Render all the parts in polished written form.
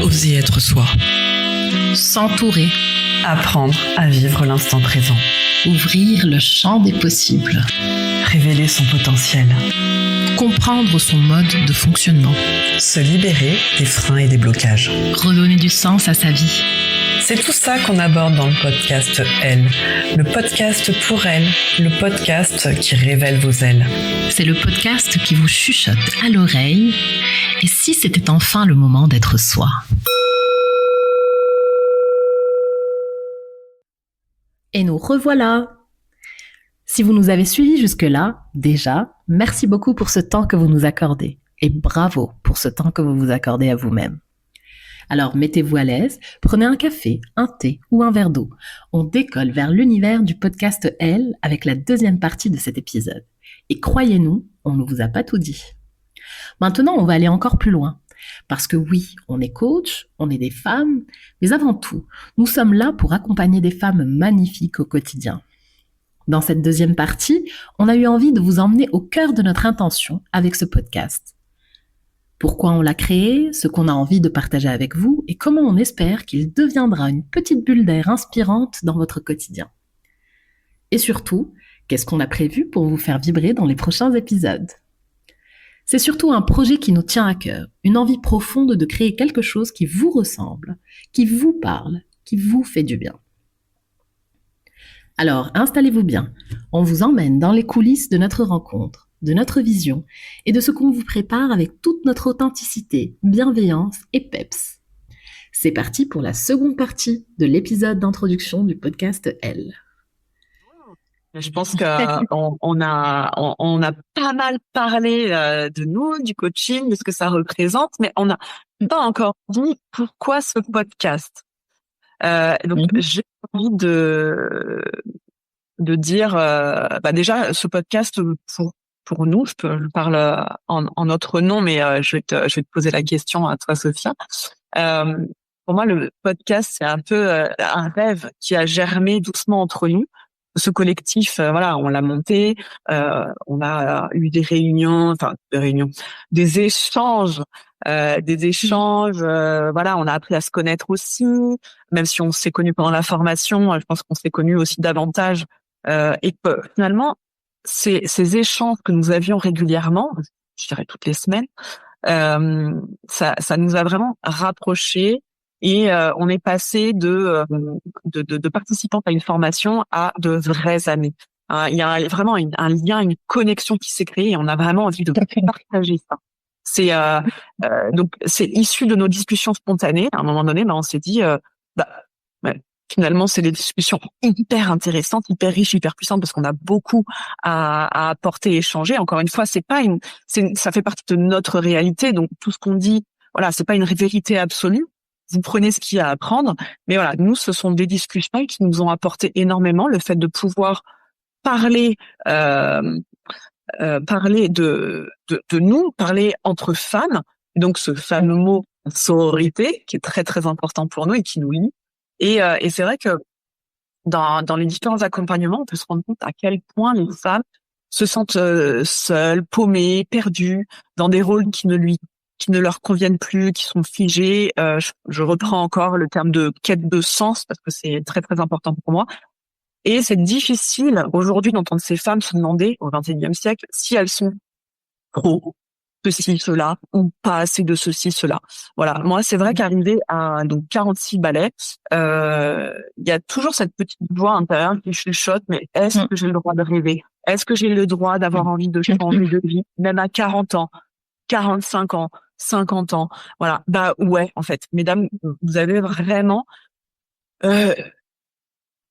Oser être soi. S'entourer. Apprendre à vivre l'instant présent. Ouvrir le champ des possibles. Révéler son potentiel. Comprendre son mode de fonctionnement. Se libérer des freins et des blocages. Redonner du sens à sa vie. C'est tout ça qu'on aborde dans le podcast Elle. Le podcast pour elle. Le podcast qui révèle vos ailes. C'est le podcast qui vous chuchote à l'oreille. Et si c'était enfin le moment d'être soi? Et nous revoilà. Si vous nous avez suivis jusque-là, déjà, merci beaucoup pour ce temps que vous nous accordez. Et bravo pour ce temps que vous vous accordez à vous-même. Alors mettez-vous à l'aise, prenez un café, un thé ou un verre d'eau. On décolle vers l'univers du podcast Elle avec la deuxième partie de cet épisode. Et croyez-nous, on ne vous a pas tout dit. Maintenant, on va aller encore plus loin. Parce que oui, on est coach, on est des femmes, mais avant tout, nous sommes là pour accompagner des femmes magnifiques au quotidien. Dans cette deuxième partie, on a eu envie de vous emmener au cœur de notre intention avec ce podcast. Pourquoi on l'a créé, ce qu'on a envie de partager avec vous et comment on espère qu'il deviendra une petite bulle d'air inspirante dans votre quotidien. Et surtout, qu'est-ce qu'on a prévu pour vous faire vibrer dans les prochains épisodes ? C'est surtout un projet qui nous tient à cœur, une envie profonde de créer quelque chose qui vous ressemble, qui vous parle, qui vous fait du bien. Alors, installez-vous bien, on vous emmène dans les coulisses de notre rencontre, de notre vision et de ce qu'on vous prépare avec toute notre authenticité, bienveillance et peps. C'est parti pour la seconde partie de l'épisode d'introduction du podcast Elle. Je pense qu'on a pas mal parlé de nous, du coaching, de ce que ça représente, mais on n'a pas encore dit pourquoi ce podcast. Donc j'ai envie de dire déjà ce podcast pour nous, je parle en notre nom, mais je vais te poser la question à toi, Sophia. Pour moi, le podcast, c'est un peu un rêve qui a germé doucement entre nous. Ce collectif, on l'a monté, on a eu des échanges, on a appris à se connaître aussi, même si on s'est connus pendant la formation, je pense qu'on s'est connus aussi davantage, et que finalement, ces échanges que nous avions régulièrement, je dirais toutes les semaines, ça nous a vraiment rapprochés. Et on est passé de participantes à une formation à de vraies amies. Il y a vraiment un lien, une connexion qui s'est créée et on a vraiment envie de partager ça. Donc c'est issu de nos discussions spontanées. À un moment donné, on s'est dit, finalement, c'est des discussions hyper intéressantes, hyper riches, hyper puissantes parce qu'on a beaucoup à apporter et échanger. Encore une fois, ça fait partie de notre réalité. Donc tout ce qu'on dit, c'est pas une vérité absolue. Vous prenez ce qu'il y a à apprendre, mais nous, ce sont des discussions qui nous ont apporté énormément. Le fait de pouvoir parler de nous, parler entre femmes, donc ce fameux mot sororité qui est très très important pour nous et qui nous lie. Et c'est vrai que dans les différents accompagnements, on peut se rendre compte à quel point les femmes se sentent seules, paumées, perdues, dans des rôles qui ne leur conviennent plus, qui sont figés. Je reprends encore le terme de quête de sens parce que c'est très très important pour moi. Et c'est difficile aujourd'hui d'entendre ces femmes se demander au XXIe siècle si elles sont trop ceci, cela, ou pas assez de ceci, cela. Voilà. Moi, c'est vrai qu'arrivé à 46 ballets, il y a toujours cette petite voix intérieure qui chuchote, mais est-ce que j'ai le droit de rêver? Est-ce que j'ai le droit d'avoir envie de changer de vie, même à 40 ans, 45 ans, 50 ans? Voilà. Ouais, en fait. Mesdames, vous avez vraiment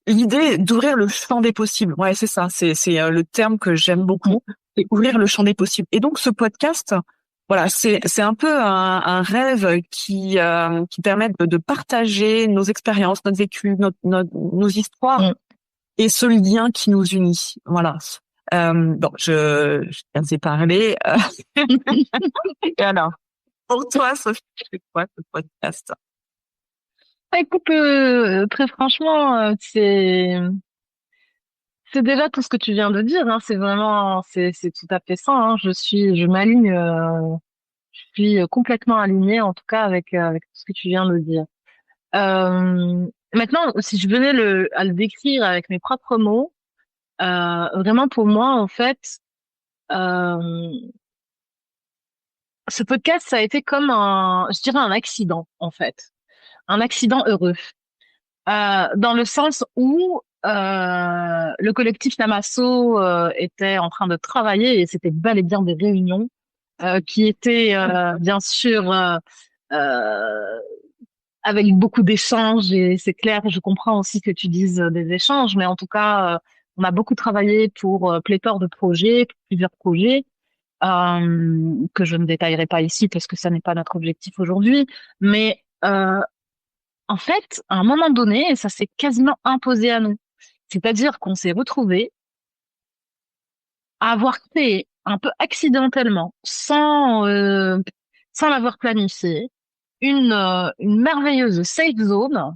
l'idée d'ouvrir le champ des possibles. Ouais, c'est ça. C'est le terme que j'aime beaucoup. C'est ouvrir le champ des possibles. Et donc, ce podcast, c'est un peu un rêve qui permet de partager nos expériences, notre vécu, nos histoires et ce lien qui nous unit. Voilà. Je viens de parler. Et alors, pour toi, Sophie, c'est quoi ce podcast? Écoute, très franchement, c'est déjà tout ce que tu viens de dire. Hein. C'est vraiment, c'est tout à fait ça. Hein. Je m'aligne suis complètement alignée, en tout cas avec tout ce que tu viens de dire. Maintenant, si je venais à le décrire avec mes propres mots, vraiment pour moi, en fait, euh, ce podcast, ça a été comme je dirais un accident, en fait, un accident heureux, dans le sens où le collectif Namasso était en train de travailler et c'était bel et bien des réunions qui étaient bien sûr euh, avec beaucoup d'échanges et c'est clair, je comprends aussi que tu dises des échanges, mais en tout cas, on a beaucoup travaillé pour pléthore de projets, plusieurs projets que je ne détaillerai pas ici parce que ça n'est pas notre objectif aujourd'hui, mais en fait, à un moment donné, ça s'est quasiment imposé à nous. C'est-à-dire qu'on s'est retrouvés à avoir créé un peu accidentellement, sans l'avoir planifié, une merveilleuse safe zone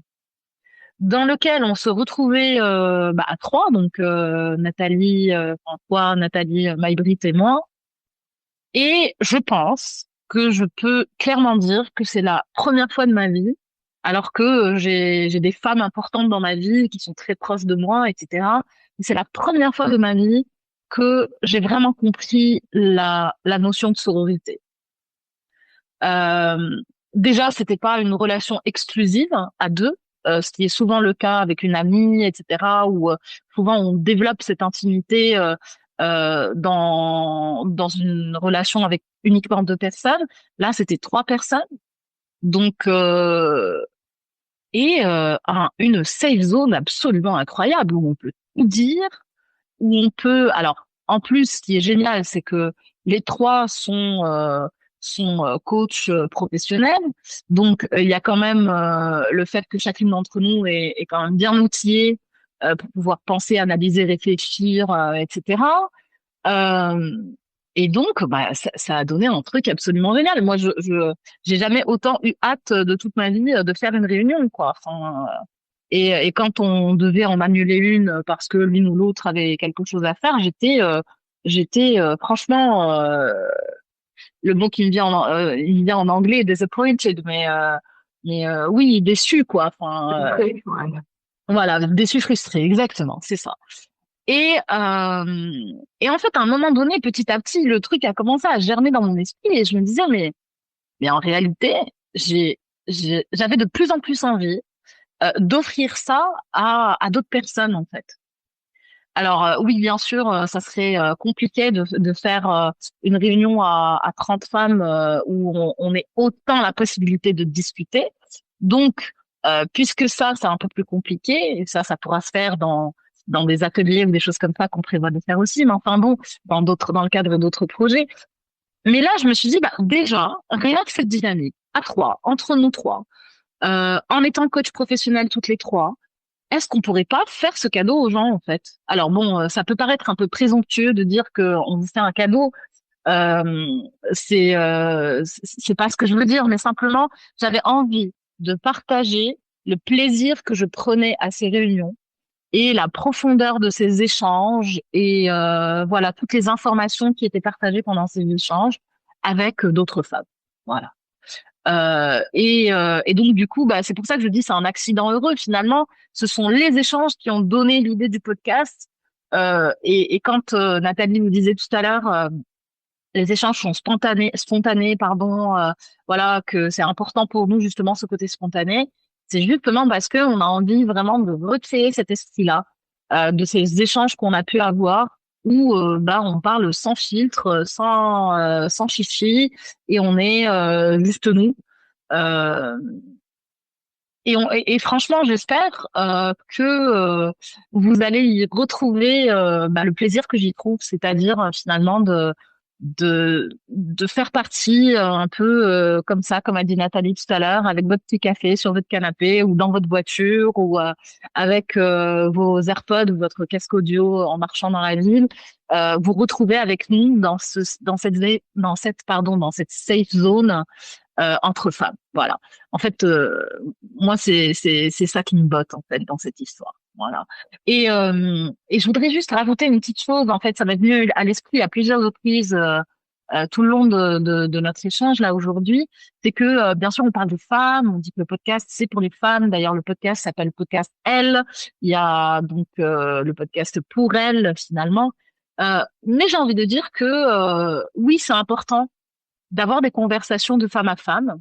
dans lequel on se retrouvait à trois, donc Nathalie, enfin, toi, Nathalie, Maïbrit et moi. Et je pense que je peux clairement dire que c'est la première fois de ma vie, alors que j'ai des femmes importantes dans ma vie qui sont très proches de moi, etc. Mais c'est la première fois de ma vie que j'ai vraiment compris la notion de sororité. Euh, Déjà, c'était pas une relation exclusive à deux, ce qui est souvent le cas avec une amie, etc., où souvent on développe cette intimité dans une relation avec uniquement deux personnes. Là, c'était trois personnes, donc une safe zone absolument incroyable où on peut tout dire, où on peut. Alors, en plus, ce qui est génial, c'est que les trois sont coachs professionnels. Donc, il y a quand même le fait que chacune d'entre nous est quand même bien outillée pour pouvoir penser, analyser, réfléchir, etc. Euh, et donc, bah, ça a donné un truc absolument génial. Moi, j'ai jamais autant eu hâte de toute ma vie de faire une réunion, quoi. Enfin, et quand on devait en annuler une parce que l'une ou l'autre avait quelque chose à faire, j'étais franchement le mot qui me vient il me vient en anglais disappointed, mais oui déçu quoi. Enfin voilà, déçu, frustré, exactement, c'est ça. Et et en fait à un moment donné, petit à petit, le truc a commencé à germer dans mon esprit et je me disais mais en réalité j'avais de plus en plus envie d'offrir ça à d'autres personnes en fait. Alors oui, bien sûr, ça serait compliqué de faire une réunion à 30 femmes où on ait autant la possibilité de discuter. Donc, puisque ça, c'est un peu plus compliqué, et ça pourra se faire dans des ateliers ou des choses comme ça qu'on prévoit de faire aussi, mais enfin bon, dans le cadre d'autres projets. Mais là, je me suis dit, bah déjà, rien que cette dynamique, à trois, entre nous trois, en étant coach professionnel toutes les trois, est-ce qu'on pourrait pas faire ce cadeau aux gens en fait? Alors bon, ça peut paraître un peu présomptueux de dire que on vous fait un cadeau. Euh, c'est pas ce que je veux dire, mais simplement j'avais envie de partager le plaisir que je prenais à ces réunions et la profondeur de ces échanges et voilà toutes les informations qui étaient partagées pendant ces échanges avec d'autres femmes. Voilà. Et donc du coup, bah, c'est pour ça que je dis c'est un accident heureux finalement. Ce sont les échanges qui ont donné l'idée du podcast. Et quand Nathalie nous disait tout à l'heure, les échanges sont spontanés, pardon, voilà que c'est important pour nous justement ce côté spontané. C'est justement parce que on a envie vraiment de recréer cet esprit-là, de ces échanges qu'on a pu avoir où bah on parle sans filtre, sans chichi et on est juste nous. Euh, et franchement, j'espère que vous allez y retrouver bah, le plaisir que j'y trouve, c'est-à-dire finalement de faire partie un peu comme ça, comme a dit Nathalie tout à l'heure, avec votre petit café sur votre canapé ou dans votre voiture ou avec vos AirPods ou votre casque audio en marchant dans la ville, vous retrouvez avec nous dans cette safe zone entre femmes. Voilà. En fait, moi, c'est ça qui me botte en fait dans cette histoire. Voilà. Et je voudrais juste rajouter une petite chose. En fait, ça m'est venu à l'esprit à plusieurs reprises tout le long de notre échange là aujourd'hui, c'est que bien sûr on parle des femmes, on dit que le podcast c'est pour les femmes. D'ailleurs le podcast s'appelle Podcast Elle. Il y a donc le podcast pour elle finalement. Mais j'ai envie de dire que oui c'est important d'avoir des conversations de femme à femme.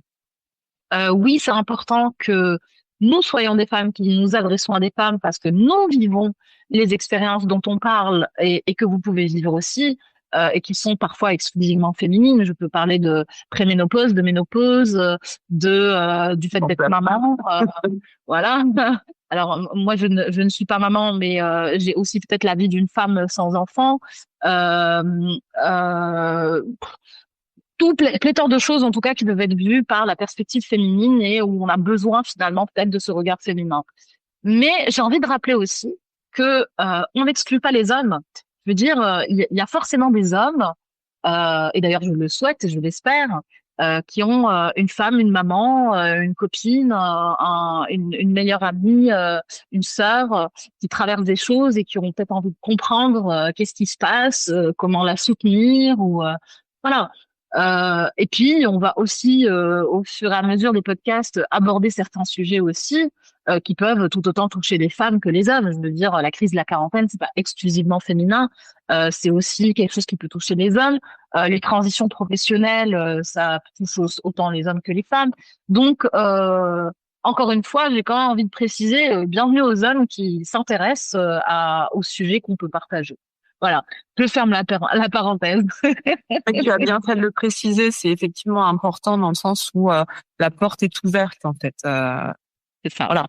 Oui c'est important que nous soyons des femmes, qui nous adressons à des femmes parce que nous vivons les expériences dont on parle et que vous pouvez vivre aussi, et qui sont parfois exclusivement féminines. Je peux parler de préménopause, de ménopause, du fait d'être maman. Voilà. Alors moi, je ne suis pas maman, mais j'ai aussi peut-être la vie d'une femme sans enfant. Tout pléthore de choses en tout cas qui peuvent être vues par la perspective féminine et où on a besoin finalement peut-être de ce regard féminin. Mais j'ai envie de rappeler aussi que on n'exclut pas les hommes. Je veux dire, il y a forcément des hommes, et d'ailleurs je le souhaite et je l'espère, qui ont une femme, une maman, une copine, une meilleure amie, une sœur, qui traversent des choses et qui ont peut-être envie de comprendre qu'est-ce qui se passe, comment la soutenir ou voilà. Et puis, on va aussi, au fur et à mesure des podcasts, aborder certains sujets aussi qui peuvent tout autant toucher les femmes que les hommes. Je veux dire, la crise de la quarantaine, c'est pas exclusivement féminin, c'est aussi quelque chose qui peut toucher les hommes. Les transitions professionnelles, ça touche autant les hommes que les femmes. Donc, encore une fois, j'ai quand même envie de préciser, bienvenue aux hommes qui s'intéressent au sujet qu'on peut partager. Voilà, je ferme la parenthèse. Tu as bien fait de le préciser, c'est effectivement important dans le sens où la porte est ouverte en fait. C'est ça. Voilà,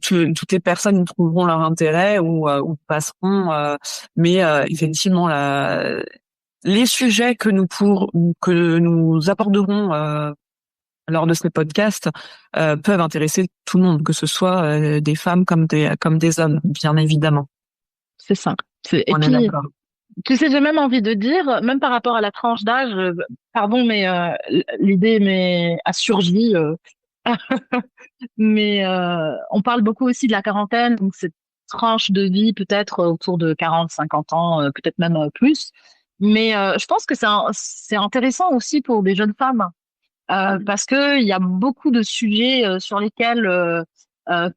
toutes les personnes trouveront leur intérêt ou passeront, mais effectivement les sujets que nous aborderons lors de ces podcasts peuvent intéresser tout le monde, que ce soit des femmes comme des hommes, bien évidemment. C'est ça. Et on puis, est d'accord. Tu sais, j'ai même envie de dire, même par rapport à la tranche d'âge, pardon, mais l'idée a surgi. Mais on parle beaucoup aussi de la quarantaine, donc cette tranche de vie peut-être autour de 40, 50 ans, peut-être même plus. Mais je pense que c'est intéressant aussi pour des jeunes femmes, parce que il y a beaucoup de sujets sur lesquels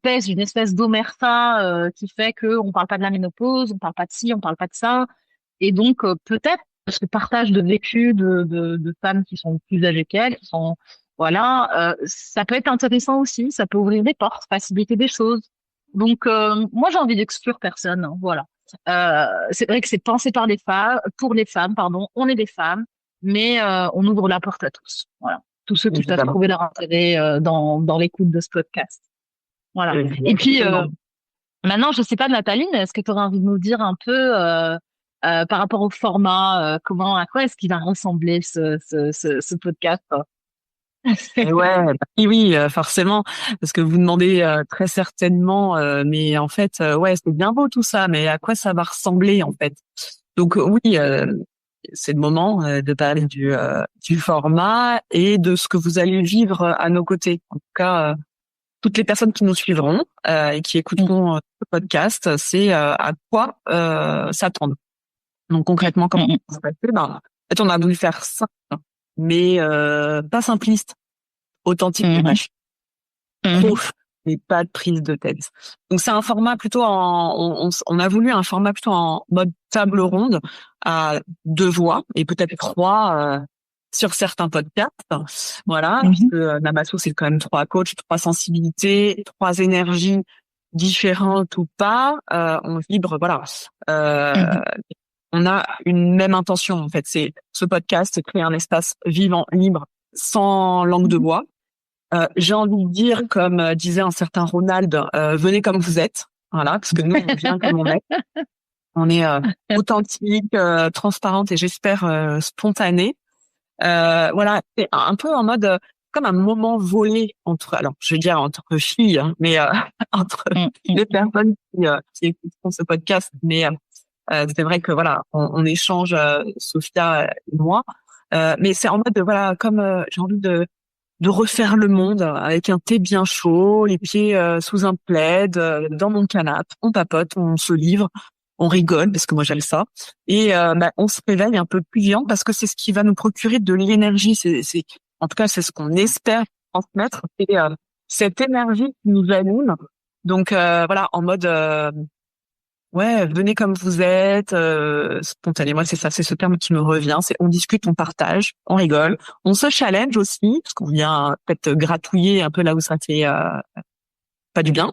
pèse une espèce d'omerta qui fait que on parle pas de la ménopause, on parle pas de ci, on parle pas de ça. Et donc, peut-être ce partage de vécu de femmes qui sont plus âgées qu'elles, qui sont, voilà, ça peut être intéressant aussi, ça peut ouvrir des portes, faciliter des choses. Donc, moi, j'ai envie d'exclure personne, hein, voilà. C'est vrai que c'est pensé par les femmes, pour les femmes, pardon, on est des femmes, mais on ouvre la porte à tous, voilà. Tous ceux qui peuvent trouver leur intérêt dans l'écoute de ce podcast. Voilà. Et puis, maintenant, je sais pas, Nathalie, mais est-ce que tu aurais envie de nous dire un peu par rapport au format, à quoi est-ce qu'il va ressembler ce podcast? Oui, forcément, parce que vous demandez très certainement, mais en fait, ouais, c'est bien beau tout ça, mais à quoi ça va ressembler en fait? Donc oui, c'est le moment de parler du format et de ce que vous allez vivre à nos côtés. En tout cas, toutes les personnes qui nous suivront et qui écouteront ce podcast, c'est à quoi s'attendre. Donc concrètement, comment ça se passer? En fait, on a voulu faire ça, mais pas simpliste, authentique et vache. Mais pas de prise de tête. Donc c'est un format plutôt on a voulu un format plutôt en mode table ronde à 2 voix et peut-être 3 sur certains podcasts. Voilà, puisque Namasso c'est quand même 3 coachs, 3 sensibilités, 3 énergies différentes ou pas. On vibre, voilà. On a une même intention en fait. C'est ce podcast, créer un espace vivant, libre, sans langue de bois. J'ai envie de dire, comme disait un certain Ronald, venez comme vous êtes, voilà, parce que nous on vient comme on est. On est authentique, transparente et j'espère spontanée. Voilà, c'est un peu en mode comme un moment volé entre filles, hein, mais entre les personnes qui écouteront ce podcast. Mais c'est vrai que voilà, on échange, Sophia et moi, mais c'est en mode voilà, comme j'ai envie de refaire le monde avec un thé bien chaud, les pieds sous un plaid, dans mon canapé, on papote, on se livre, on rigole parce que moi j'aime ça, et on se réveille un peu plus vivant parce que c'est ce qui va nous procurer de l'énergie. En tout cas, c'est ce qu'on espère transmettre, c'est cette énergie qui nous anime. Donc voilà, en mode ouais, venez comme vous êtes, spontanément, c'est ça, c'est ce terme qui me revient, c'est on discute, on partage, on rigole, on se challenge aussi, parce qu'on vient peut-être gratouiller un peu là où ça fait pas du bien,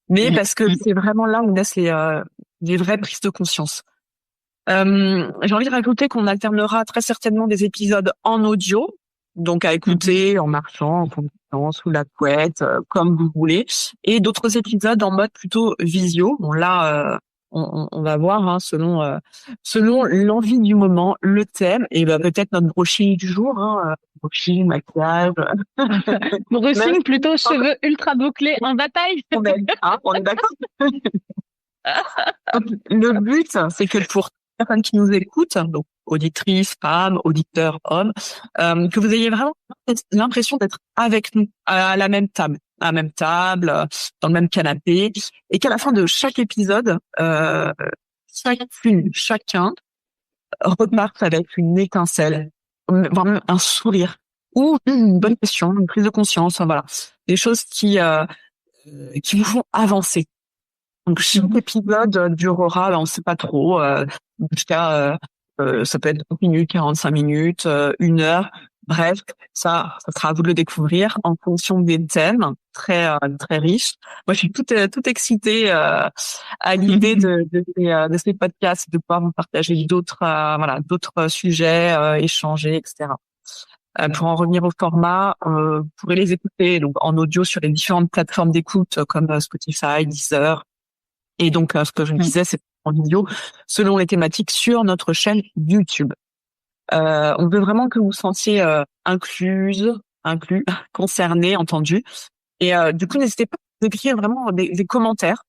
mais parce que c'est vraiment là où on a les vraies prises de conscience. J'ai envie de rajouter qu'on alternera très certainement des épisodes en audio, donc à écouter en marchant, en conduisant, sous la couette, comme vous voulez, et d'autres épisodes en mode plutôt visio. Bon là, on va voir hein, selon l'envie du moment, le thème, et peut-être notre brushing du jour, brushing, maquillage. Brushing plutôt cheveux ultra bouclés en bataille. On est d'accord. Le but, c'est que pour personnes qui nous écoutent, donc auditrices, femmes, auditeurs, hommes, que vous ayez vraiment l'impression d'être avec nous à la même table, dans le même canapé, et qu'à la fin de chaque épisode, chacun reparte avec une étincelle, vraiment un sourire ou une bonne question, une prise de conscience, voilà, des choses qui vous font avancer. Donc chaque épisode durera, on ne sait pas trop, jusqu'à ça peut être 30 minutes, 45 minutes, 1 heure. Bref, ça sera à vous de le découvrir en fonction des thèmes très très riches. Moi, je suis toute excitée à l'idée de ces podcasts, de pouvoir vous partager d'autres sujets, échanger, etc. Pour en revenir au format, vous pourrez les écouter donc en audio sur les différentes plateformes d'écoute comme Spotify, Deezer. Et donc, ce que je me disais, c'est en vidéo, selon les thématiques sur notre chaîne YouTube. On veut vraiment que vous vous sentiez inclus, concernés, entendus. Et du coup, n'hésitez pas à écrire vraiment des commentaires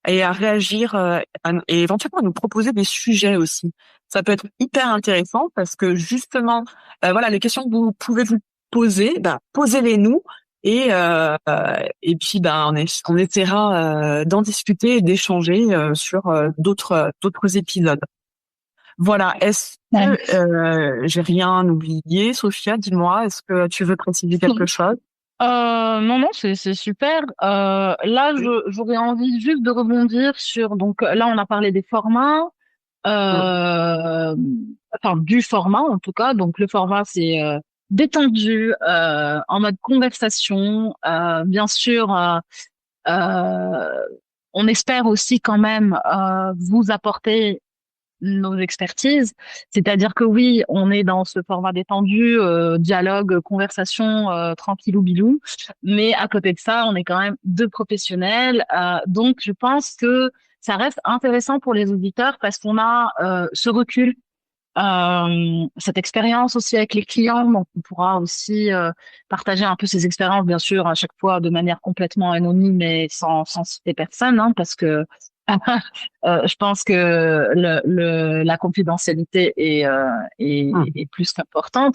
et à réagir et éventuellement à nous proposer des sujets aussi. Ça peut être hyper intéressant parce que justement, les questions que vous pouvez vous poser, posez-les nous. Et puis on essaiera d'en discuter et d'échanger sur d'autres épisodes. Voilà. Est-ce que j'ai rien oublié, Sophia? Dis-moi, est-ce que tu veux préciser quelque chose? Non, c'est super. Là, j'aurais envie juste de rebondir sur. Donc là, on a parlé des formats, du format en tout cas. Donc le format, c'est détendu, en mode conversation. Bien sûr, on espère aussi quand même vous apporter nos expertises. C'est-à-dire que oui, on est dans ce format détendu, dialogue, conversation, tranquillou bilou. Mais à côté de ça, on est quand même 2 professionnels. Donc, je pense que ça reste intéressant pour les auditeurs parce qu'on a ce recul, cette expérience aussi avec les clients. Donc, on pourra aussi partager un peu ces expériences, bien sûr, à chaque fois de manière complètement anonyme et sans citer personne, hein, parce que je pense que la confidentialité est plus qu'importante.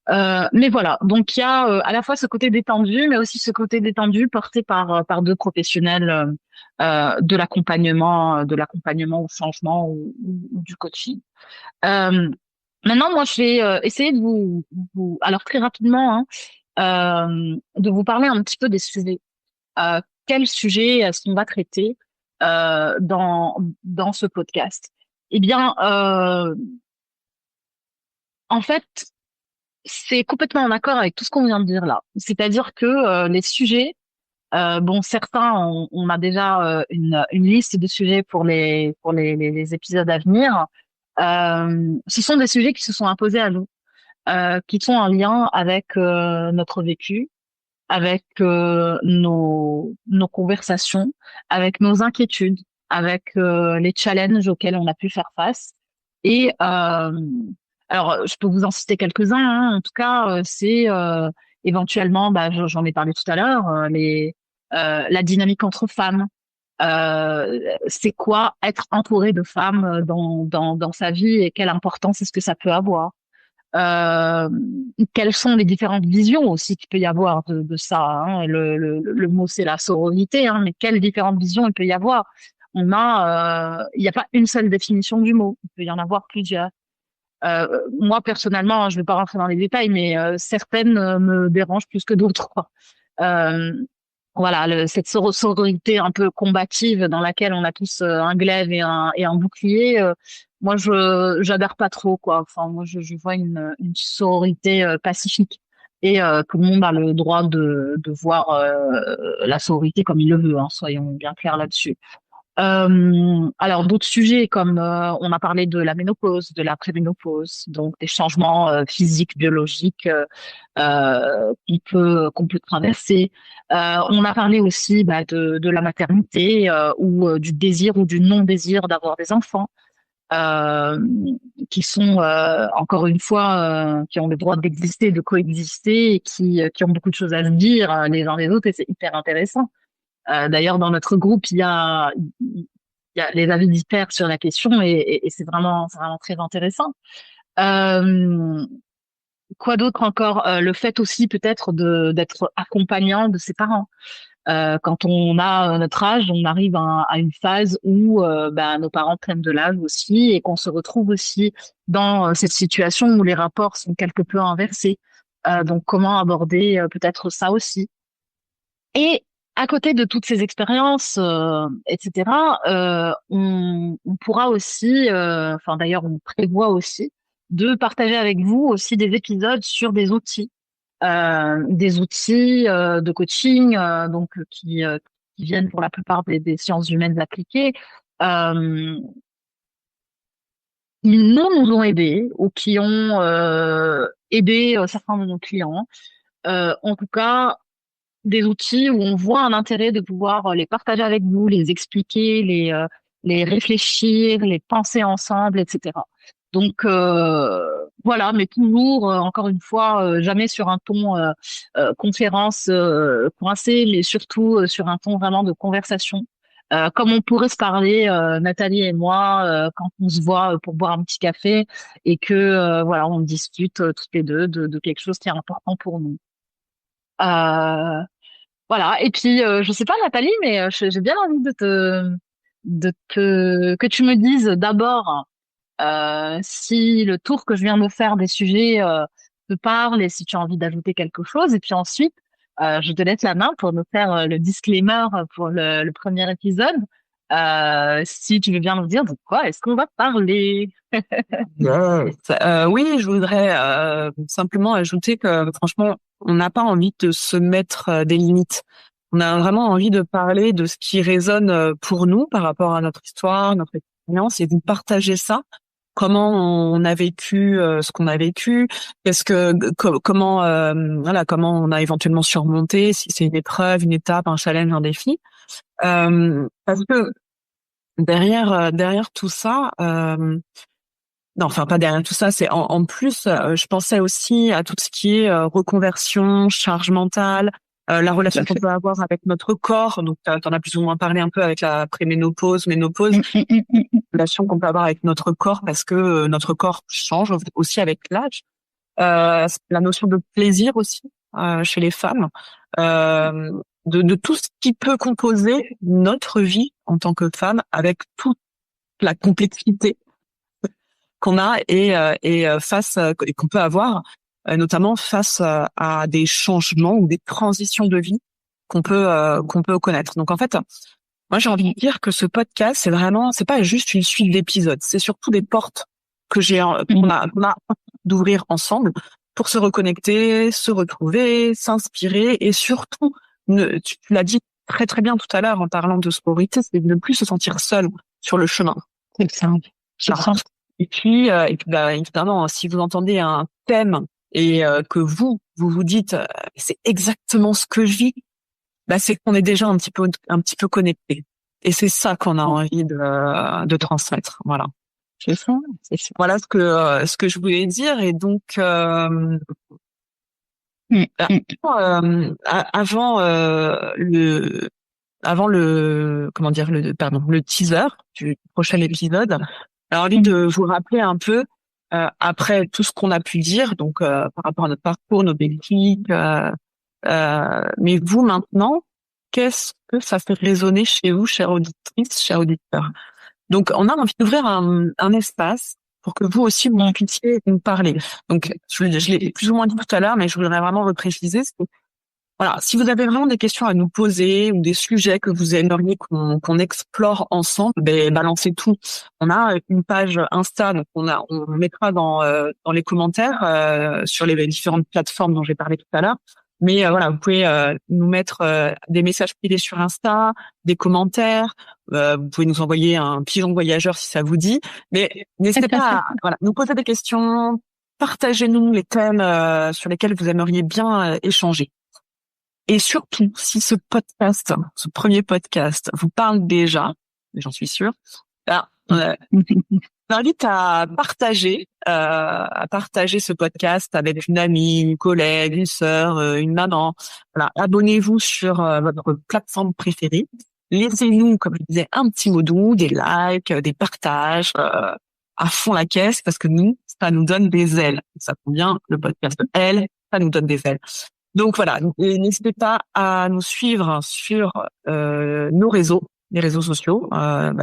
Mais voilà, donc il y a à la fois ce côté détendu, mais aussi ce côté détendu porté par 2 professionnels de l'accompagnement au changement ou du coaching. Maintenant, moi, je vais essayer de vous, alors très rapidement, de vous parler un petit peu des sujets. Quels sujets est-ce qu'on va traiter dans ce podcast? Eh bien, en fait, c'est complètement en accord avec tout ce qu'on vient de dire là. C'est-à-dire que les sujets, certains, on a déjà une liste de sujets pour les épisodes à venir. Ce sont des sujets qui se sont imposés à nous, qui sont en lien avec notre vécu, avec nos conversations, avec nos inquiétudes, avec les challenges auxquels on a pu faire face. Et alors, je peux vous en citer quelques-uns, hein. En tout cas, c'est éventuellement, j'en ai parlé tout à l'heure, la dynamique entre femmes. C'est quoi être entouré de femmes dans sa vie et quelle importance est-ce que ça peut avoir? Quelles sont les différentes visions aussi qu'il peut y avoir de ça, hein. Le mot c'est la sororité, hein, mais quelles différentes visions il peut y avoir? il n'y a pas une seule définition du mot. Il peut y en avoir plusieurs. Moi, personnellement, je ne vais pas rentrer dans les détails, mais certaines me dérangent plus que d'autres, quoi. Euh, voilà, cette sororité un peu combative dans laquelle on a tous un glaive et un bouclier. Moi, j'adhère pas trop, quoi. Enfin, moi, je vois une sororité pacifique. Et tout le monde a le droit de voir la sororité comme il le veut, hein, soyons bien clairs là-dessus. Alors d'autres sujets comme on a parlé de la ménopause, de la préménopause, donc des changements physiques, biologiques qu'on peut traverser. On a parlé aussi de la maternité ou du désir ou du non-désir d'avoir des enfants. Euh, qui sont encore une fois qui ont le droit d'exister, de coexister et qui ont beaucoup de choses à se dire les uns les autres et c'est hyper intéressant. D'ailleurs, dans notre groupe, il y a les avis diffèrent sur la question et c'est vraiment très intéressant. Euh, Quoi d'autre encore? Le fait aussi peut-être d'être accompagnant de ses parents. Quand on a notre âge, on arrive à une phase où nos parents prennent de l'âge aussi et qu'on se retrouve aussi dans cette situation où les rapports sont quelque peu inversés. Donc, comment aborder peut-être ça aussi? Et à côté de toutes ces expériences, etc., on pourra aussi, enfin d'ailleurs on prévoit aussi, de partager avec vous aussi des épisodes sur des outils de coaching, qui viennent pour la plupart des sciences humaines appliquées, euh, qui nous ont aidés ou qui ont aidé certains de nos clients. En tout cas, des outils où on voit un intérêt de pouvoir les partager avec vous, les expliquer, les réfléchir, les penser ensemble, etc. Donc voilà, mais toujours, encore une fois, jamais sur un ton conférence coincé, mais surtout sur un ton vraiment de conversation. Comme on pourrait se parler, Nathalie et moi, quand on se voit pour boire un petit café et que voilà, on discute toutes les deux de quelque chose qui est important pour nous. Euh, voilà. Et puis, je sais pas, Nathalie, mais j'ai bien envie que tu me dises d'abord si le tour que je viens de faire des sujets te parle et si tu as envie d'ajouter quelque chose. Et puis ensuite, je te laisse la main pour nous faire le disclaimer pour le premier épisode. Si tu veux bien nous dire de quoi est-ce qu'on va parler. Oui, je voudrais simplement ajouter que franchement, on n'a pas envie de se mettre des limites. On a vraiment envie de parler de ce qui résonne pour nous par rapport à notre histoire, notre expérience, et de partager ça. Comment on a vécu ce qu'on a vécu, comment comment on a éventuellement surmonté, si c'est une épreuve, une étape, un challenge, un défi. Parce que derrière tout ça, non, enfin pas derrière tout ça, c'est en plus, je pensais aussi à tout ce qui est reconversion, charge mentale, la relation qu'on peut avoir avec notre corps. Donc, t'en as plus ou moins parlé un peu avec la préménopause, ménopause, relation qu'on peut avoir avec notre corps parce que notre corps change aussi avec l'âge. La notion de plaisir aussi chez les femmes, de tout ce qui peut composer notre vie en tant que femme avec toute la complexité qu'on a et face et qu'on peut avoir notamment face à des changements ou des transitions de vie qu'on peut connaître. Donc en fait, moi j'ai envie de dire que ce podcast c'est pas juste une suite d'épisodes, c'est surtout des portes qu'on a d'ouvrir ensemble pour se reconnecter, se retrouver, s'inspirer et surtout tu l'as dit très très bien tout à l'heure en parlant de sororité, c'est de ne plus se sentir seul sur le chemin. C'est ça. Et puis évidemment, si vous entendez un thème et que vous dites c'est exactement ce que je vis, c'est qu'on est déjà un petit peu connecté. Et c'est ça qu'on a envie de transmettre. Voilà. C'est ça. Voilà ce que je voulais dire. Et donc avant le teaser du prochain épisode, j'ai envie de vous rappeler un peu après tout ce qu'on a pu dire, donc par rapport à notre parcours, nos bénéfices, mais vous maintenant, qu'est-ce que ça fait résonner chez vous, chère auditrice, chers auditeurs. Donc, on a envie d'ouvrir un espace pour que vous aussi, vous puissiez nous parler. Donc, je l'ai plus ou moins dit tout à l'heure, mais je voudrais vraiment repréciser. Voilà, si vous avez vraiment des questions à nous poser ou des sujets que vous aimeriez qu'on explore ensemble, balancez tout. On a une page Insta, donc on mettra dans les commentaires sur les différentes plateformes dont j'ai parlé tout à l'heure. Mais voilà, vous pouvez nous mettre des messages privés sur Insta, des commentaires. Vous pouvez nous envoyer un pigeon voyageur si ça vous dit. Mais n'hésitez pas à nous poser des questions. Partagez-nous les thèmes sur lesquels vous aimeriez bien échanger. Et surtout, si ce premier podcast, vous parle déjà, j'en suis sûre, je vous invite à partager ce podcast avec une amie, une collègue, une sœur, une maman. Voilà, abonnez-vous sur votre plateforme préférée. Laissez-nous, comme je disais, un petit mot doux, des likes, des partages, à fond la caisse, parce que nous, ça nous donne des ailes. Ça convient, le podcast Elle, ça nous donne des ailes. Donc voilà, n'hésitez pas à nous suivre sur nos réseaux, les réseaux sociaux.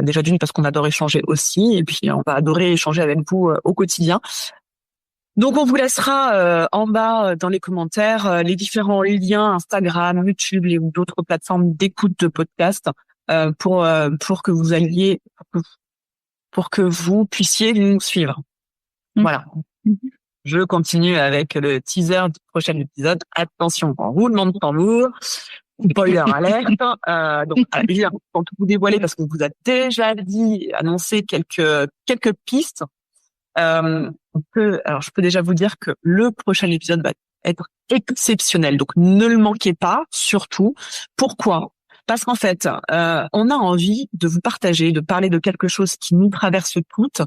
Déjà d'une parce qu'on adore échanger aussi, et puis on va adorer échanger avec vous au quotidien. Donc on vous laissera en bas dans les commentaires les différents liens Instagram, YouTube ou d'autres plateformes d'écoute de podcast pour que vous alliez pour que vous puissiez nous suivre. Voilà. Je continue avec le teaser du prochain épisode. Attention, roulement de tambour, spoiler alert. Donc, évidemment, pour tout vous dévoiler, parce qu'on vous a déjà annoncé quelques pistes. Alors, je peux déjà vous dire que le prochain épisode va être exceptionnel. Donc, ne le manquez pas, surtout. Pourquoi? Parce qu'en fait, on a envie de vous partager, de parler de quelque chose qui nous traverse toutes.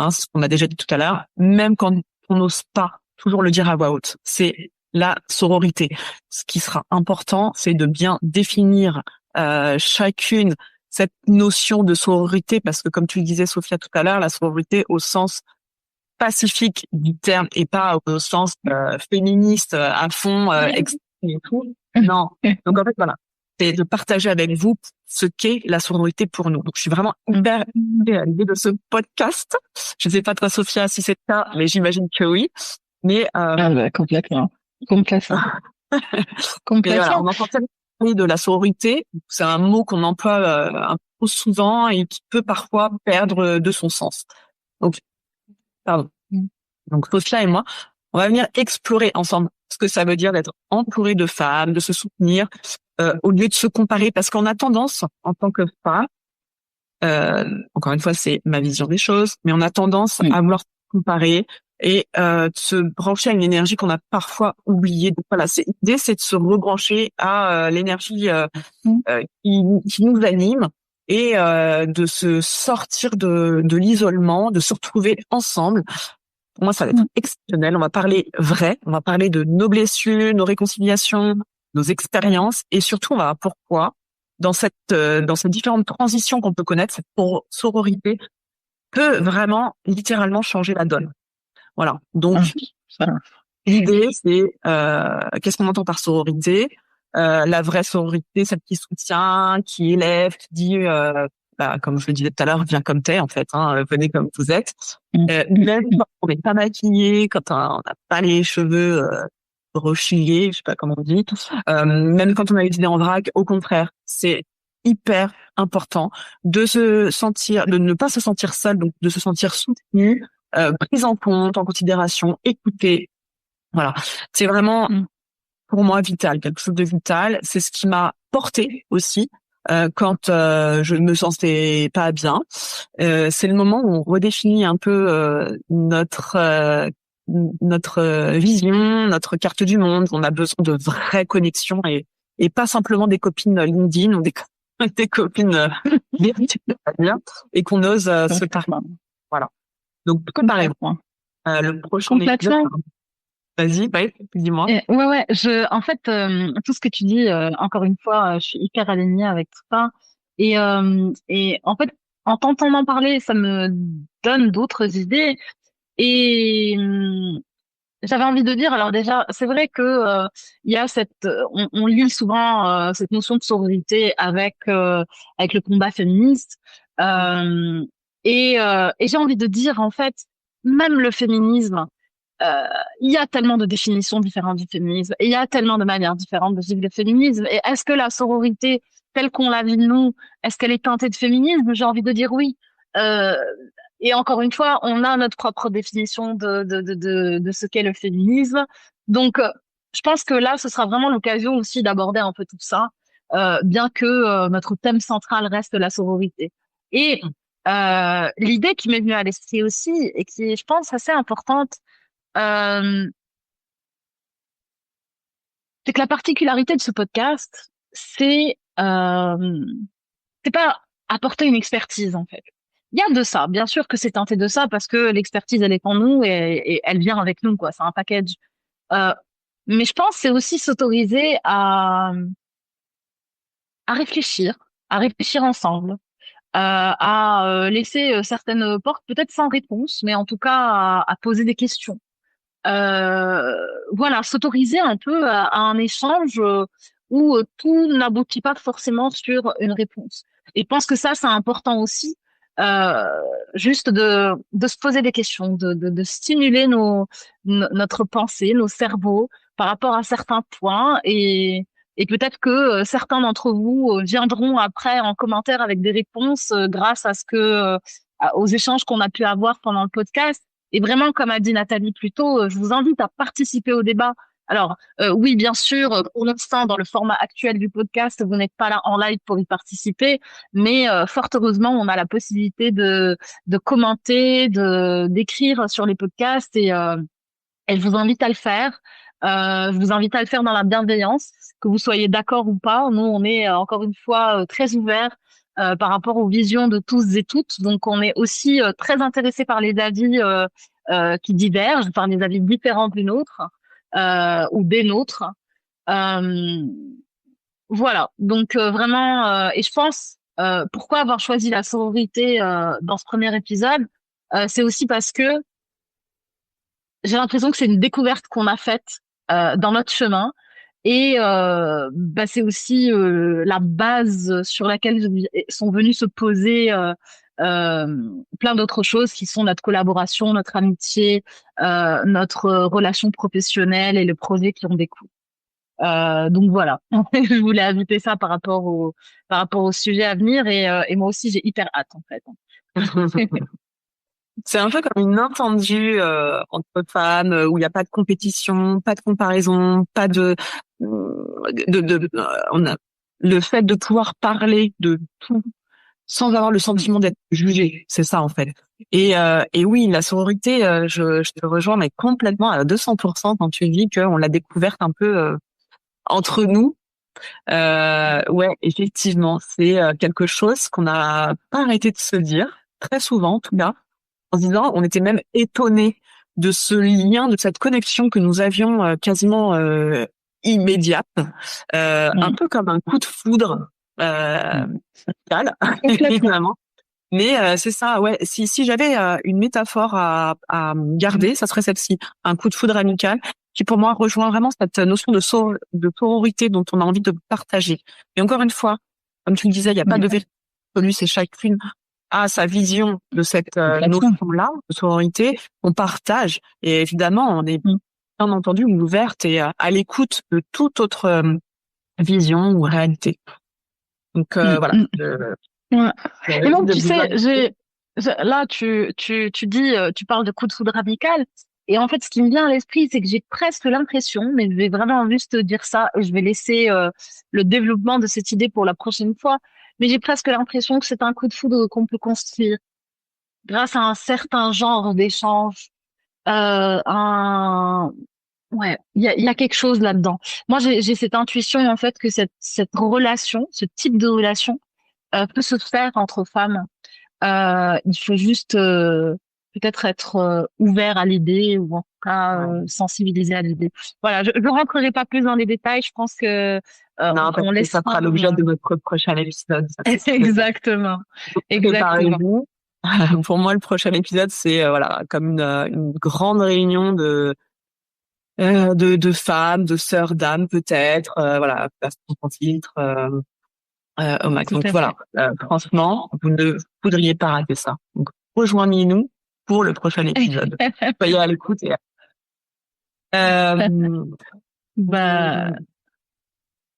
Ce qu'on a déjà dit tout à l'heure, même quand on n'ose pas toujours le dire à voix haute. C'est la sororité. Ce qui sera important, c'est de bien définir chacune cette notion de sororité, parce que comme tu le disais, Sophia, tout à l'heure, la sororité au sens pacifique du terme et pas au sens féministe à fond, extrême et tout. Non. Donc en fait, voilà, c'est de partager avec vous ce qu'est la sororité pour nous. Donc je suis vraiment hyper à l'idée de ce podcast. Je ne sais pas toi, Sophia, si c'est le cas, mais j'imagine que oui. Mais complètement. Mais voilà, on entend tellement parler de la sororité. C'est un mot qu'on emploie un peu souvent et qui peut parfois perdre de son sens. Donc, Donc Sophia et moi, on va venir explorer ensemble ce que ça veut dire d'être entouré de femmes, de se soutenir, au lieu de se comparer, parce qu'on a tendance, en tant que femme, encore une fois, c'est ma vision des choses, mais on a tendance à vouloir se comparer et de se brancher à une énergie qu'on a parfois oubliée. Donc voilà, l'idée, c'est de se rebrancher à l'énergie qui nous anime et de se sortir de l'isolement, de se retrouver ensemble. Pour moi, ça va être exceptionnel. On va parler vrai, on va parler de nos blessures, nos réconciliations, nos expériences, et surtout, on va voir pourquoi, dans ces différentes transitions qu'on peut connaître, cette sororité peut vraiment, littéralement, changer la donne. Voilà. Donc, l'idée, c'est qu'est-ce qu'on entend par sororité? La vraie sororité, celle qui soutient, qui élève, qui dit comme je le disais tout à l'heure, viens comme t'es, en fait, venez comme vous êtes. Même quand on n'est pas maquillé, quand on n'a pas les cheveux rechignés, je sais pas comment on dit, même quand on a les idées en vrac, au contraire, c'est hyper important de ne pas se sentir seul, donc de se sentir soutenu, prise en compte, en considération, écouté. Voilà, c'est vraiment pour moi vital, quelque chose de vital. C'est ce qui m'a porté aussi. Quand je me sentais pas bien, c'est le moment où on redéfinit un peu notre vision, notre carte du monde. On a besoin de vraies connexions et pas simplement des copines LinkedIn ou des copines virtuelles, et qu'on ose se parler. Voilà. Donc comparez-vous. Le prochain épisode. Vas-y, dis-moi. Ouais. En fait, tout ce que tu dis, encore une fois, je suis hyper alignée avec tout ça. Et en fait, en t'entendant parler, ça me donne d'autres idées. Et j'avais envie de dire, alors déjà, c'est vrai que il y a on lie souvent cette notion de sororité avec le combat féministe, euh, et j'ai envie de dire en fait, même le féminisme, il y a tellement de définitions différentes du féminisme, et il y a tellement de manières différentes de vivre le féminisme. Et est-ce que la sororité telle qu'on la vit nous, est-ce qu'elle est teintée de féminisme? J'ai envie de dire oui. Euh, et encore une fois, on a notre propre définition de ce qu'est le féminisme. Donc, je pense que là, ce sera vraiment l'occasion aussi d'aborder un peu tout ça, bien que notre thème central reste la sororité. Et l'idée qui m'est venue à l'esprit aussi, et qui est, je pense, assez importante, euh, c'est que la particularité de ce podcast, c'est pas apporter une expertise en fait. Il y a de ça, bien sûr que c'est teinté de ça parce que l'expertise elle est en nous et elle vient avec nous quoi. C'est un package. Euh, mais je pense que c'est aussi s'autoriser à réfléchir ensemble, à laisser certaines portes peut-être sans réponse, mais en tout cas à poser des questions. Euh, voilà, s'autoriser un peu à un échange où tout n'aboutit pas forcément sur une réponse. Et je pense que ça, c'est important aussi, euh, juste de se poser des questions, de stimuler notre pensée, nos cerveaux par rapport à certains points et peut-être que certains d'entre vous viendront après en commentaire avec des réponses grâce à aux échanges qu'on a pu avoir pendant le podcast. Et vraiment, comme a dit Nathalie plus tôt, je vous invite à participer au débat. Alors, oui, bien sûr, pour l'instant, dans le format actuel du podcast, vous n'êtes pas là en live pour y participer, mais fort heureusement, on a la possibilité de commenter, d'écrire sur les podcasts et je vous invite à le faire. Je vous invite à le faire dans la bienveillance, que vous soyez d'accord ou pas. Nous, on est encore une fois très ouverts par rapport aux visions de tous et toutes. Donc, on est aussi très intéressés par les avis qui divergent, par les avis différents des nôtres ou des nôtres. Euh, voilà. Donc, vraiment, et je pense, pourquoi avoir choisi la sororité dans ce premier épisode, c'est aussi parce que j'ai l'impression que c'est une découverte qu'on a faite dans notre chemin et bah, c'est aussi la base sur laquelle sont venus se poser plein d'autres choses qui sont notre collaboration, notre amitié, notre relation professionnelle et le projet qui en découle. Donc voilà, je voulais ajouter ça par rapport au sujet à venir et moi aussi j'ai hyper hâte en fait. C'est un peu comme une entendue entre femmes où il n'y a pas de compétition, pas de comparaison, pas on a le fait de pouvoir parler de tout sans avoir le sentiment d'être jugé, c'est ça en fait. Et oui, la sororité, je te rejoins mais complètement à 200% quand tu dis qu'on l'a découverte un peu entre nous. Ouais, effectivement, c'est quelque chose qu'on n'a pas arrêté de se dire très souvent en tout cas en se disant, on était même étonnés de ce lien, de cette connexion que nous avions quasiment immédiate, un peu comme un coup de foudre amical, évidemment. Mais c'est ça, ouais. Si j'avais une métaphore à garder, ça serait celle-ci, un coup de foudre amical, qui pour moi rejoint vraiment cette notion de sororité dont on a envie de partager. Et encore une fois, comme tu le disais, il n'y a pas de vérité absolue, c'est chacune a sa vision de cette notion-là, de sororité, on partage. Et évidemment, on est bien entendu ouverte et à l'écoute de toute autre vision ou réalité. Donc voilà. Et donc, tu sais, là, tu dis, tu parles de coup de foudre amical. Et en fait, ce qui me vient à l'esprit, c'est que j'ai presque l'impression, mais je vais vraiment juste dire ça, et je vais laisser le développement de cette idée pour la prochaine fois, mais j'ai presque l'impression que c'est un coup de foudre qu'on peut construire grâce à un certain genre d'échange. Ouais, il y a quelque chose là-dedans. Moi, j'ai cette intuition, en fait, que cette relation, ce type de relation, peut se faire entre femmes. Il faut juste peut-être être ouvert à l'idée ou en tout cas sensibilisé à l'idée. Voilà, je ne rentrerai pas plus dans les détails. Je pense que non, on laisse ça fera l'objet de notre prochain épisode. Exactement. Exactement. Pour moi, le prochain épisode, c'est voilà comme une grande réunion de de femmes, de sœurs d'âme peut-être, voilà, sans filtre, au max. Tout Donc à voilà, franchement, vous ne voudriez pas rater ça. Donc rejoignez-nous pour le prochain épisode. Soyez à l'écoute. Euh, Bah,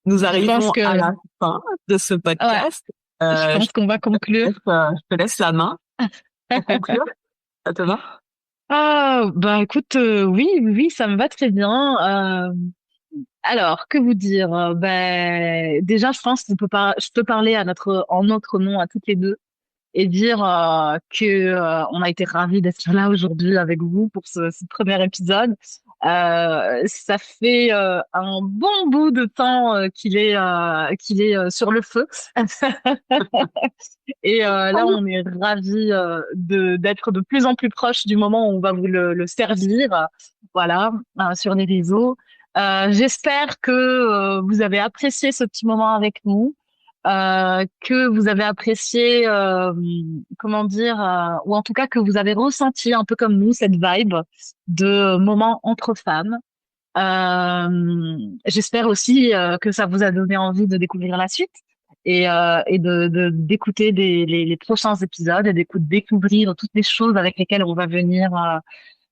nous je pense arrivons que, à la fin de ce ouais, podcast. je pense qu'on va conclure. Je te laisse la main pour conclure. Ça te va? Ah, bah écoute, oui, oui, ça me va très bien. Alors, que vous dire? Ben, déjà, je pense qu'on peut pas, je peux parler en notre nom à toutes les deux et dire que on a été ravis d'être là aujourd'hui avec vous pour ce premier épisode. Ça fait un bon bout de temps qu'il est sur le feu. Et là, on est ravis d'être de plus en plus proche du moment où on va vous le servir, voilà, sur les réseaux. J'espère que vous avez apprécié ce petit moment avec nous, que vous avez apprécié, comment dire, ou en tout cas que vous avez ressenti un peu comme nous cette vibe de moment entre femmes. J'espère aussi que ça vous a donné envie de découvrir la suite et d'écouter les prochains épisodes et découvrir toutes les choses avec lesquelles on va venir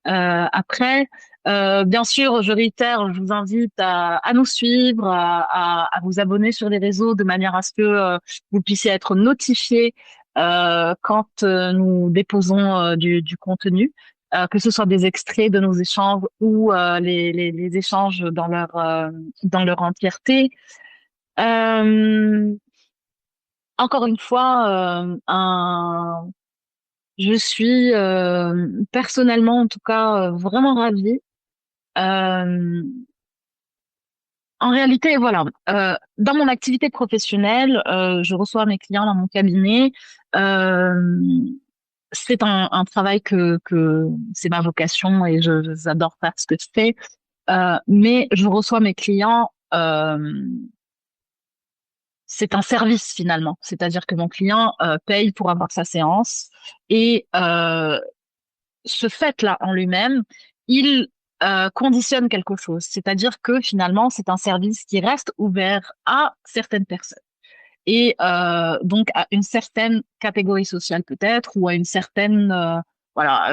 après. Bien sûr, je réitère, je vous invite à nous suivre, à vous abonner sur les réseaux de manière à ce que vous puissiez être notifiés quand nous déposons du contenu, que ce soit des extraits de nos échanges ou les échanges dans leur entièreté. Euh, Encore une fois, je suis personnellement, en tout cas, vraiment ravie. Euh, En réalité, voilà, dans mon activité professionnelle, je reçois mes clients dans mon cabinet. Euh, c'est un travail que c'est ma vocation et j'adore faire ce que je fais. Mais je reçois mes clients. C'est un service finalement, c'est-à-dire que mon client paye pour avoir sa séance et ce fait-là en lui-même, il conditionne quelque chose. C'est-à-dire que finalement, c'est un service qui reste ouvert à certaines personnes et donc à une certaine catégorie sociale peut-être ou à une certaine, voilà,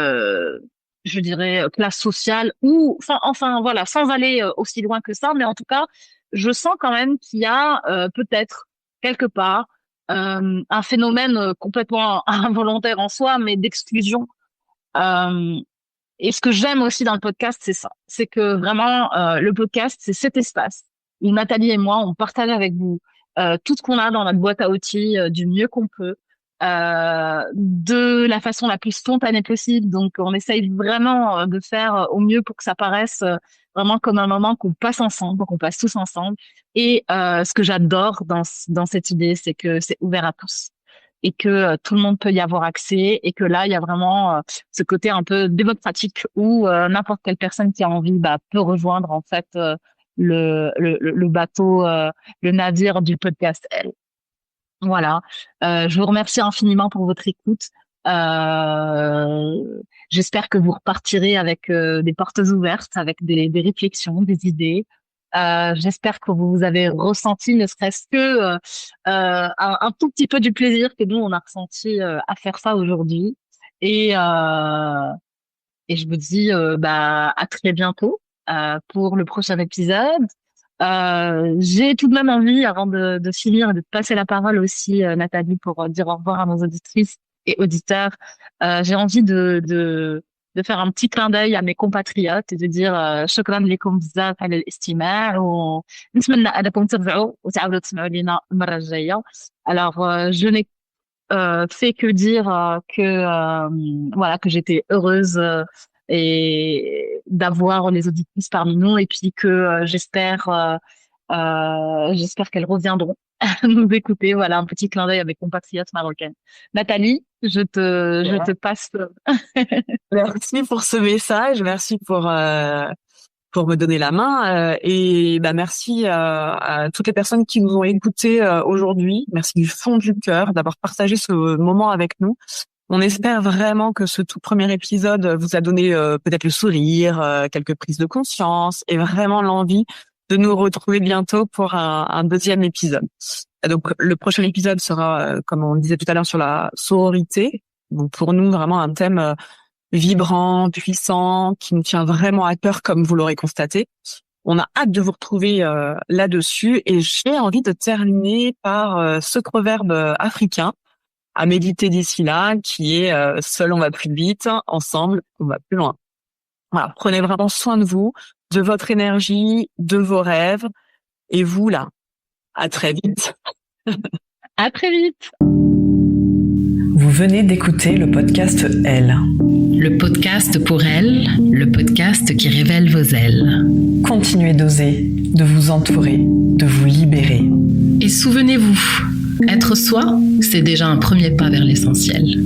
je dirais classe sociale ou, enfin voilà, sans aller aussi loin que ça, mais en tout cas, je sens quand même qu'il y a peut-être quelque part un phénomène complètement involontaire en soi, mais d'exclusion. Euh, et ce que j'aime aussi dans le podcast, c'est ça. C'est que vraiment, le podcast, c'est cet espace où Nathalie et moi, on partage avec vous tout ce qu'on a dans notre boîte à outils du mieux qu'on peut, de la façon la plus spontanée possible. Donc, on essaye vraiment de faire au mieux pour que ça paraisse vraiment comme un moment qu'on passe ensemble, qu'on passe tous ensemble. Et ce que j'adore dans cette idée, c'est que c'est ouvert à tous et que tout le monde peut y avoir accès et que là, il y a vraiment ce côté un peu démocratique où n'importe quelle personne qui a envie peut rejoindre en fait le bateau, le navire du podcast Elle. Voilà. Je vous remercie infiniment pour votre écoute. J'espère que vous repartirez avec des portes ouvertes, avec des réflexions, des idées. J'espère que vous avez ressenti, ne serait-ce que un tout petit peu du plaisir que nous on a ressenti à faire ça aujourd'hui. Et et je vous dis à très bientôt pour le prochain épisode. J'ai tout de même envie, avant de finir, de te passer la parole aussi, Nathalie, pour dire au revoir à nos auditrices et auditeurs. J'ai envie de faire un petit clin d'œil à mes compatriotes et de dire شكرا لكم بزاف على الاستماع ونتمنى انكم ترجعوا وتعاودوا تسمعوا لينا المره الجايه. Alors je n'ai fait que dire que voilà que j'étais heureuse et d'avoir les auditrices parmi nous et puis que j'espère qu'elles reviendront nous écouter. Voilà, un petit clin d'œil à mes compatriotes marocaines. Nathalie, je te passe. Merci pour ce message, merci pour me donner la main et merci à toutes les personnes qui nous ont écoutés aujourd'hui. Merci du fond du cœur d'avoir partagé ce moment avec nous. On espère vraiment que ce tout premier épisode vous a donné peut-être le sourire, quelques prises de conscience et vraiment l'envie de nous retrouver bientôt pour un deuxième épisode. Donc le prochain épisode sera, comme on disait tout à l'heure, sur la sororité. Donc pour nous, vraiment un thème vibrant, puissant, qui nous tient vraiment à cœur, comme vous l'aurez constaté. On a hâte de vous retrouver là-dessus et j'ai envie de terminer par ce proverbe africain à méditer d'ici là, qui est seul on va plus vite, ensemble on va plus loin. Voilà, prenez vraiment soin de vous, de votre énergie, de vos rêves, et vous là, à très vite. À très vite. Vous venez d'écouter le podcast Elle. Le podcast pour elle, le podcast qui révèle vos ailes. Continuez d'oser, de vous entourer, de vous libérer. Et souvenez-vous, être soi, c'est déjà un premier pas vers l'essentiel.